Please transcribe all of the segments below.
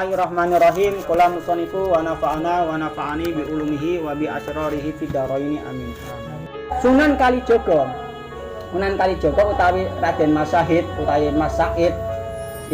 Bismillahirrahmanirrahim. Qala musanifu wa nafa'ana wa nafa'ani bi ulumihi wa bi asrarihi fid dharaini amin. Sunan Kalijaga. Sunan Kalijaga utawi Raden Mas Syahid utawi Mas Said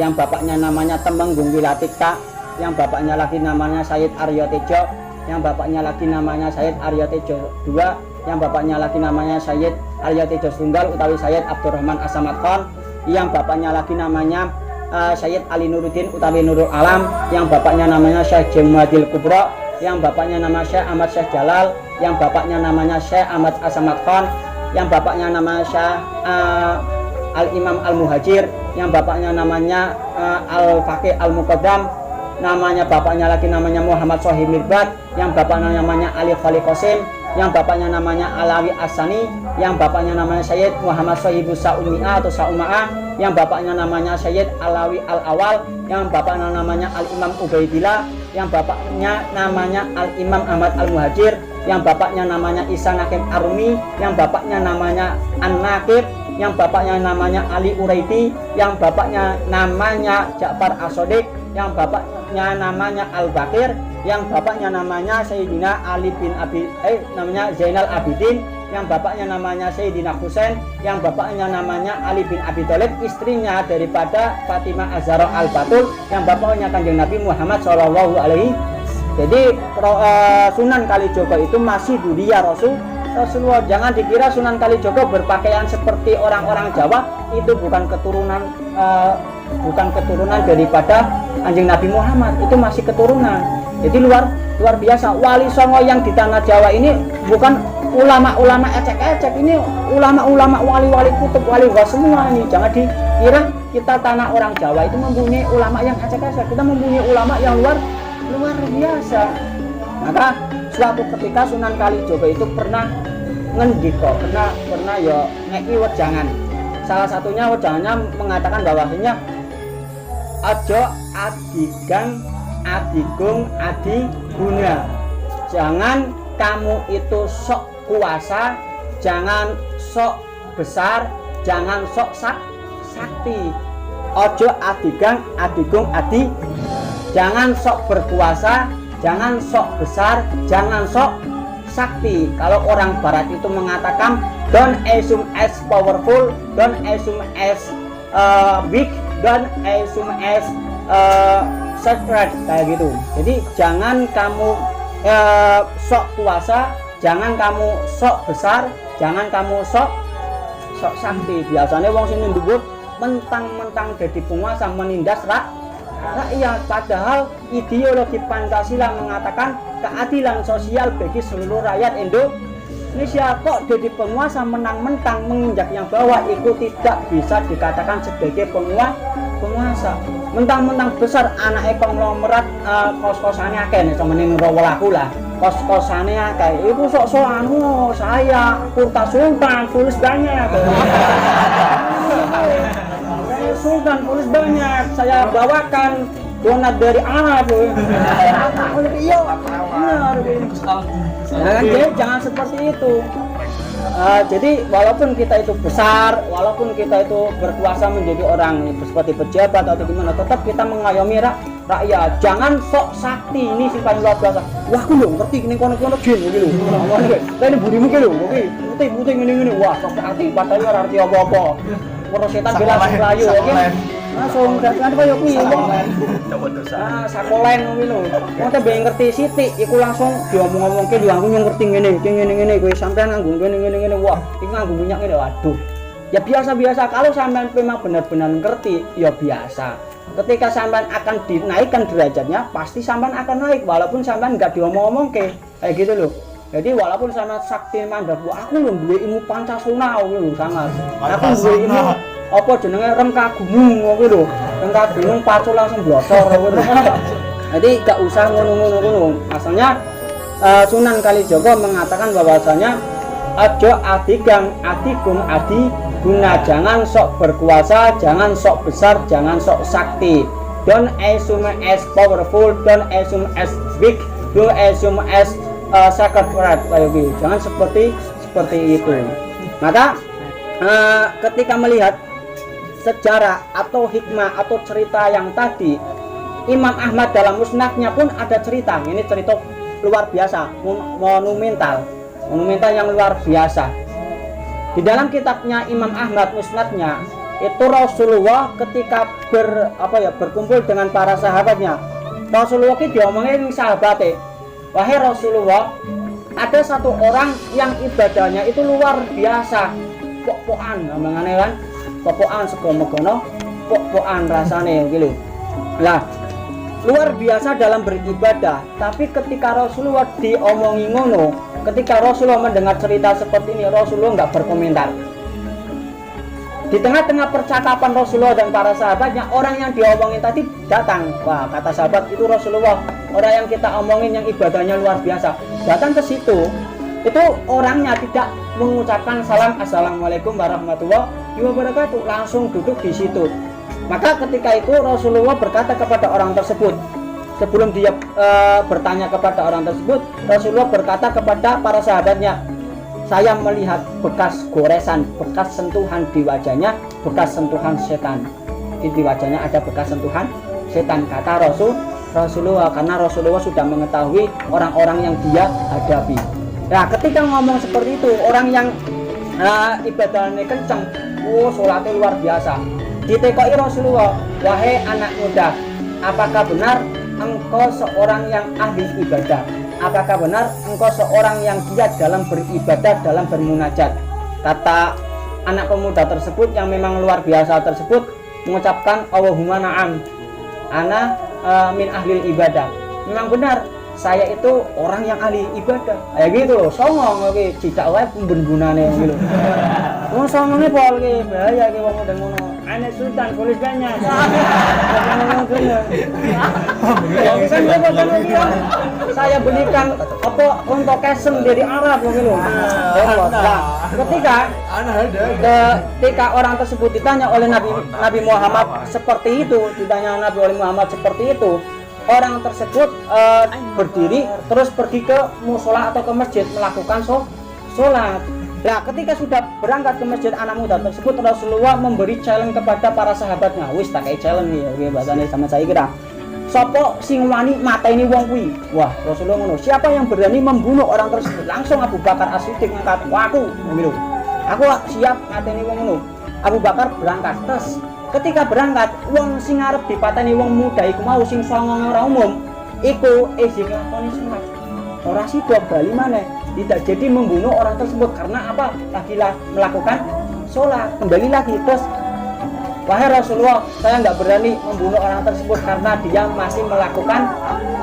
yang bapaknya namanya Temenggung Wilatikta, yang bapaknya lagi namanya Sayyid Arya Tejo, yang bapaknya lagi namanya Sayyid Arya Tejo II, yang bapaknya lagi namanya Sayyid Arya Tejo Tunggal utawi Sayyid Abdurrahman As-Samad Khan, yang bapaknya lagi namanya Sayyid Ali Nuruddin utawi Nurul Alam, yang bapaknya namanya Syekh Jamadil Kubro, yang bapaknya nama Syekh Ahmad Syekh Jalal, yang bapaknya namanya Syekh Ahmad As-Samad Khan, yang bapaknya namanya Syekh Al-Imam Al-Muhajir, yang bapaknya namanya Al-Faqih Al-Muqaddam, namanya bapaknya lagi namanya Muhammad Sohib Mirbat, yang bapaknya namanya Ali Khalil Qasim, yang bapaknya namanya Alawi Asani, yang bapaknya namanya Sayyid Muhammad Sohibus Sa'umiyah atau Sa'uma'ah, yang bapaknya namanya Sayyid Alawi Al-Awal, yang bapaknya namanya Al-Imam Ubaidillah, yang bapaknya namanya Al-Imam Ahmad Al-Muhajir, yang bapaknya namanya Isa Nakim Arumi, yang bapaknya namanya An-Nakib, yang bapaknya namanya Ali Uraidi, yang bapaknya namanya Ja'far As-Sodiq, yang bapaknya namanya Al-Bakir, yang bapaknya namanya Sayyidina Ali bin namanya Zainal Abidin, yang bapaknya namanya Sayyidina Husain, yang bapaknya namanya Ali bin Abi Thalib, istrinya daripada Fatimah Az-Zahra Al-Batul, yang bapaknya Kanjeng Nabi Muhammad Shallallahu Alaihi. Jadi Sunan Kalijaga itu masih dunia Rasulullah. Jangan dikira Sunan Kalijaga berpakaian seperti orang-orang Jawa, itu bukan keturunan daripada Kanjeng Nabi Muhammad, itu masih keturunan. Jadi luar biasa. Wali Songo yang di tanah Jawa ini bukan ulama-ulama ecek-ecek, ini ulama-ulama wali-wali kutub, wali gua semua ini. Jangan dikira kita tanah orang Jawa itu mempunyai ulama yang ecek-ecek. Kita mempunyai ulama yang luar biasa. Maka suatu ketika Sunan Kalijaga itu pernah ngendika, pernah ya ngeki wejangan. Salah satunya wejangannya mengatakan bahwasanya aja adigang adigung adiguna. Jangan kamu itu sok kuasa, jangan sok besar, jangan sok sakti. Ojo adigang adigung adi. Jangan sok berkuasa, jangan sok besar, jangan sok sakti. Kalau orang barat itu mengatakan don't assume as powerful, don't assume as big, don't assume as sacred, kayak gitu. Jadi jangan kamu sok kuasa, jangan kamu sok besar, jangan kamu sok sakti. Biasanya wong sing ndhuwur mentang-mentang dadi penguasa menindas rakyat, padahal ideologi Pancasila mengatakan keadilan sosial bagi seluruh rakyat Indonesia. Kok jadi penguasa menang-mentang menginjak yang bawah, itu tidak bisa dikatakan sebagai penguasa. Mentang-mentang besar anaknya konglomerat, kos-kosannya akeh nek sampeyan ngrawolaku lah. Kos-kosannya akeh itu sok-sokan saya Kurta Sultan tulis banyak. Sultan tulis banyak, saya bawakan donat dari Arab. Iya, benar. Jangan seperti itu. Jadi walaupun kita itu besar, walaupun kita itu berkuasa menjadi orang seperti pejabat atau gimana, tetap kita mengayomi rakyat. Jangan sok sakti. Ini sih paling luar biasa. Wah, aku lho ngerti ini kono-kono gini lho. Ini burimu ki lho, putih ngene-ngene. Wah, sok sakti padahal ora arti apa-apa. Ora setan bela rayu oke. Langsung kan koyo kuwi coba dosa. Sakolen kuwi lho. Wong te ben ngerti sithik iku langsung diomong-omongke lho aku ngerti ngene kowe sampean nganggo ngene. Wah, iki nganggo minyak ngene. Waduh. Ya biasa-biasa. Kalau sampean memang benar-benar ngerti, ya biasa. Ketika sampean akan dinaikkan derajatnya, pasti sampean akan naik walaupun sampean enggak diomong-omongke. Kayak gitu loh. Jadi walaupun sama sakti mandap, aku lho duwe ilmu Pancasila lho sangat. Aku duwe ilmu apa jenenge Rengkagunung ngono lho. Rengkagunung pacu langsung blosor ngono. Jadi gak usah ngono-ngono. Asalnya Sunan Kalijaga mengatakan bahwasanya aja adigang adigung adiguna. Jangan sok berkuasa, jangan sok besar, jangan sok sakti. Don't assume as powerful, don't assume as big, don't assume as sacred right, jangan seperti itu. Maka ketika melihat sejarah atau hikmah atau cerita yang tadi, Imam Ahmad dalam musnadnya pun ada cerita, ini cerita luar biasa, monumental yang luar biasa. Di dalam kitabnya Imam Ahmad musnadnya itu Rasulullah ketika berkumpul dengan para sahabatnya, Rasulullah itu diomongin sahabatnya, wahai Rasulullah, ada satu orang yang ibadahnya itu luar biasa, pok-pokan ngomongane kan, pok-pokan segono-gono, pok-pokan rasane gitu. Lah, luar biasa dalam beribadah, tapi ketika Rasulullah diomongi ngono, ketika Rasulullah mendengar cerita seperti ini, Rasulullah nggak berkomentar. Di tengah-tengah percakapan Rasulullah dan para sahabatnya, orang yang diomongin tadi datang. Wah, kata sahabat, itu Rasulullah, orang yang kita omongin yang ibadahnya luar biasa, datang ke situ. Itu orangnya tidak mengucapkan salam assalamualaikum warahmatullahi wabarakatuh, langsung duduk di situ. Maka ketika itu Rasulullah berkata kepada orang tersebut, sebelum dia bertanya kepada orang tersebut, Rasulullah berkata kepada para sahabatnya, saya melihat bekas goresan, bekas sentuhan di wajahnya, bekas sentuhan setan. Di wajahnya ada bekas sentuhan setan, kata Rasulullah, karena Rasulullah sudah mengetahui orang-orang yang dia hadapi. Nah, ketika ngomong seperti itu, orang yang ibadahnya kenceng, sholatnya luar biasa, ditekoi Rasulullah, wahai anak muda, apakah benar engkau seorang yang ahli ibadah? Apakah benar engkau seorang yang giat dalam beribadah, dalam bermunajat? Kata anak pemuda tersebut yang memang luar biasa tersebut mengucapkan Allahumma na'am, ana min ahli ibadah. Memang benar, saya itu orang yang ahli ibadah. Kayak gitu loh, songong oke, tidak wae pemben-bunane gitu. Wong songonge pol ki bahaya ki wong model ngono. Anak sultan polis banyak. Saya belikan untuk kesem dari Arab gitu. Nah, ketika orang tersebut ditanya oleh Nabi Muhammad seperti itu, orang tersebut berdiri terus pergi ke musola atau ke masjid melakukan sholat. Nah, ketika sudah berangkat ke masjid, anak muda tersebut Rasulullah memberi challenge kepada para sahabatnya. Wis tak kayak challenge ya, bahasanya sama saya kira. Sopo sing wani mateni wong kuwi. Wah, Rasulullah ngono. Siapa yang berani membunuh orang tersebut? Langsung Abu Bakar As-Siddiq ngangkat, "Wah, aku ngomong. Aku siap mateni wong ngono." Abu Bakar berangkat. Terus ketika berangkat, wong sing arep dipateni wong muda iku mau sing songong ora umum, iku sing nglakoni sunat. Ora sida bali maneh. Tidak jadi membunuh orang tersebut karena apa? Lagilah melakukan sholat. Kembali lagi terus, wahai Rasulullah, saya nggak berani membunuh orang tersebut karena dia masih melakukan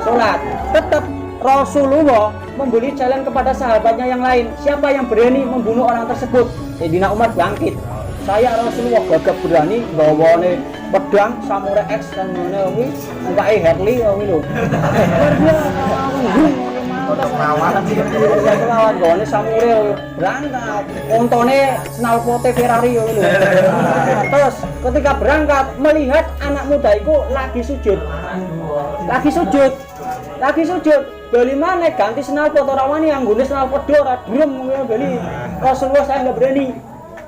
sholat. Tetap Rasulullah memberi challenge kepada sahabatnya yang lain. Siapa yang berani membunuh orang tersebut? Sayyidina Umar bangkit. Saya Rasulullah gagap berani bawane pedang samurai X dan ngene kuwi, Harley lho. Kelawan gone samurai berangkat, ontone snalpote Ferrari lho. Terus ketika berangkat melihat anak muda itu lagi sujud. Bali mana ganti snalpot ora wani anggone snalpot ora drem bali. Rasulullah saya enggak berani.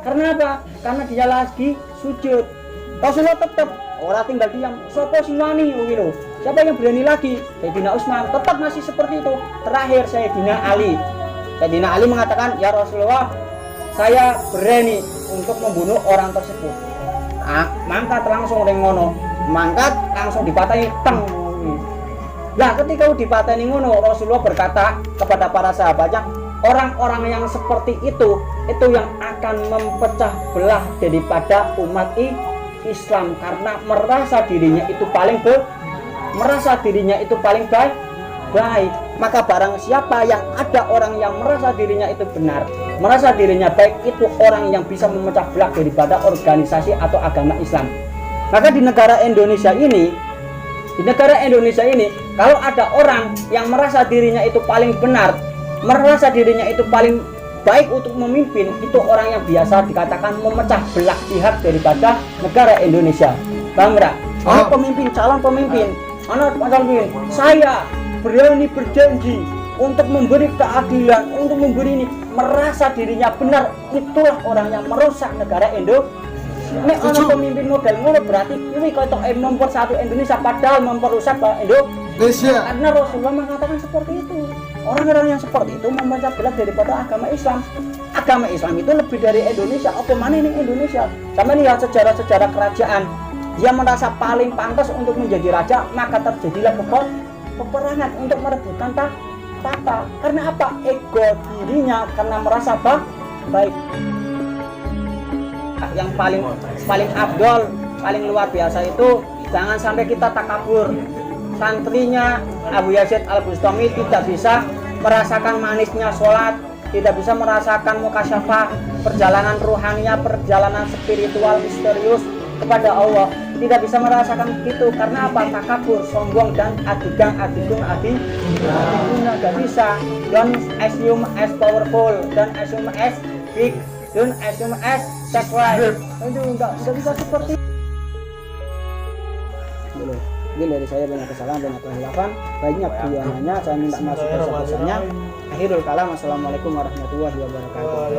Karena apa? Karena dia lagi sujud. Rasulullah tetap orang tinggal diam. Sopo sing wani lho. Siapa yang berani lagi? Sayyidina Utsman tetap masih seperti itu. Terakhir Sayyidina Ali. Sayyidina Ali mengatakan, "Ya Rasulullah, saya berani untuk membunuh orang tersebut." Mangkat langsung rengono. Mangkat langsung dipatahi teng. Nah, ketika dipatahi ngono, Rasulullah berkata kepada para sahabatnya, orang-orang yang seperti itu yang akan memecah belah daripada umat Islam karena merasa dirinya itu paling baik. Maka barang siapa yang ada orang yang merasa dirinya itu benar, merasa dirinya baik, itu orang yang bisa memecah belah daripada organisasi atau agama Islam. Maka di negara Indonesia ini, kalau ada orang yang merasa dirinya itu paling benar, merasa dirinya itu paling baik untuk memimpin, itu orang yang biasa dikatakan memecah belah pihak daripada negara Indonesia. Bang Ra, calon pemimpin, saya berani berjanji untuk memberi keadilan, untuk memberi ini, merasa dirinya benar, itulah orang yang merusak negara Indonesia. Nek ono pemimpin model ngono berarti kuwi kotok mempersatu Indonesia padahal memperusak Indonesia. Karena Rasulullah mengatakan seperti itu. Orang-orang yang seperti itu memecah belah daripada agama Islam. Agama Islam itu lebih dari Indonesia. Apa mana ini Indonesia? Sampai lihat sejarah-sejarah kerajaan. Dia merasa paling pantas untuk menjadi raja, maka terjadilah peperangan untuk merebutkan tahta. Karena apa? Ego dirinya, karena merasa baik. Yang paling abdol, paling luar biasa itu jangan sampai kita takabur. Santrinya Abu Yazid Al-Bustami tidak bisa merasakan manisnya sholat, tidak bisa merasakan mukasyafah, perjalanan ruhaninya, perjalanan spiritual misterius kepada Allah, tidak bisa merasakan itu. Karena apa? Takabur, sombong, dan adigang, gak bisa. Don't assume as powerful, don't assume as big, don't assume as sexual. Itu enggak bisa seperti itu. Mungkin dari saya banyak kesalahan, banyak kehilafan, banyak kehilangannya, saya minta maaf sebesar-besarnya. Akhirul kalam, assalamualaikum warahmatullahi wabarakatuh.